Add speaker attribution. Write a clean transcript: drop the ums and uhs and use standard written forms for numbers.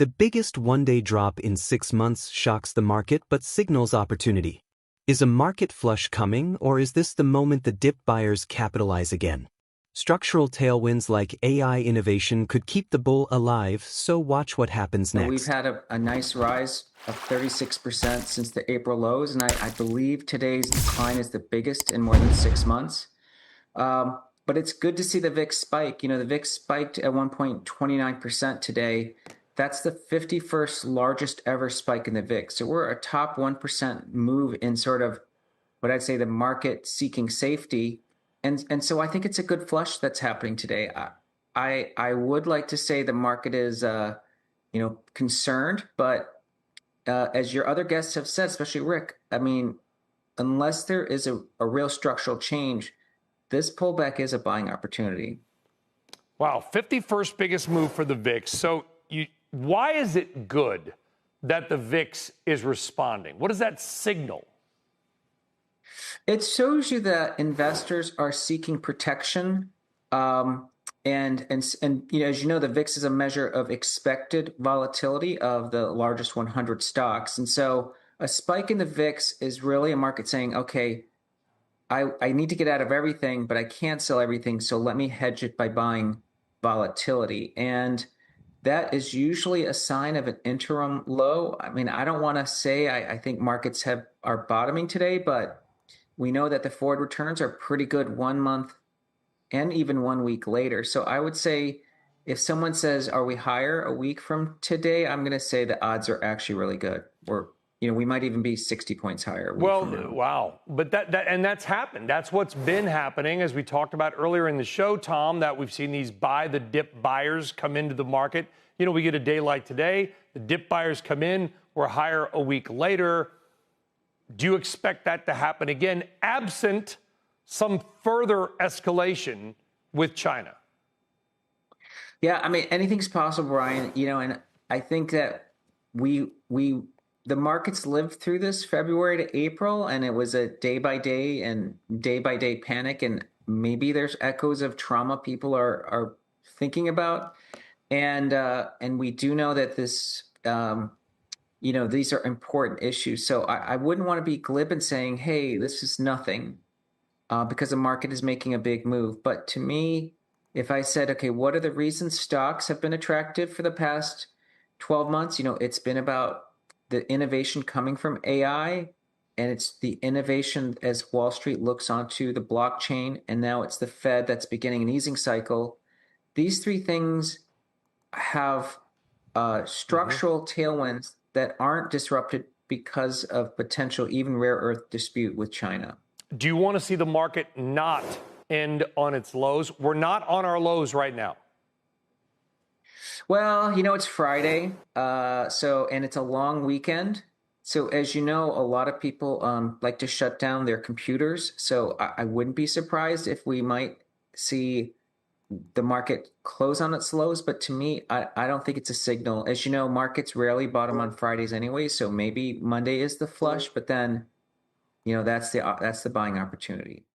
Speaker 1: The biggest one-day drop in 6 months shocks the market but signals opportunity. Is a market flush coming, or is this the moment the dip buyers capitalize again? Structural tailwinds like AI innovation could keep the bull alive, so watch what happens next.
Speaker 2: We've had a nice rise of 36% since the April lows, and I believe today's decline is the biggest in more than 6 months. But it's good to see the VIX spike. The VIX spiked at 1.29% today. That's the 51st largest ever spike in the VIX. So we're a top 1% move in sort of what I'd say the market seeking safety. And so I think it's a good flush that's happening today. I would like to say the market is concerned, but as your other guests have said, especially Rick, I mean, unless there is a real structural change, this pullback is a buying opportunity.
Speaker 3: Wow, 51st biggest move for the VIX. So why is it good that the VIX is responding? What does that signal?
Speaker 2: It shows you that investors are seeking protection. And as you know, the VIX is a measure of expected volatility of the largest 100 stocks. And so a spike in the VIX is really a market saying, okay, I need to get out of everything, but I can't sell everything. So let me hedge it by buying volatility. And that is usually a sign of an interim low. I mean, I don't want to say I think markets are bottoming today, but we know that the forward returns are pretty good 1 month and even 1 week later. So I would say if someone says, are we higher a week from today? I'm going to say the odds are actually really good. We might even be 60 points higher.
Speaker 3: Well, wow. But that's happened. That's what's been happening, as we talked about earlier in the show, Tom, that we've seen these buy the dip buyers come into the market. We get a day like today, the dip buyers come in, we're higher a week later. Do you expect that to happen again, absent some further escalation with China?
Speaker 2: Yeah, I mean, anything's possible, Brian. And I think that the markets lived through this February to April, and it was a day-by-day and day-by-day panic, and maybe there's echoes of trauma people are thinking about. And we do know that this, these are important issues. So I wouldn't want to be glib in saying, hey, this is nothing, because the market is making a big move. But to me, if I said, okay, what are the reasons stocks have been attractive for the past 12 months? It's been about the innovation coming from AI, and it's the innovation as Wall Street looks onto the blockchain, and now it's the Fed that's beginning an easing cycle. These three things have structural tailwinds that aren't disrupted because of potential even rare earth dispute with China.
Speaker 3: Do you want to see the market not end on its lows? We're not on our lows right now.
Speaker 2: Well, it's Friday, and it's a long weekend. So as you know, a lot of people like to shut down their computers. So I wouldn't be surprised if we might see the market close on its lows. But to me, I don't think it's a signal. As you know, markets rarely bottom on Fridays anyway. So maybe Monday is the flush, but then, that's the buying opportunity.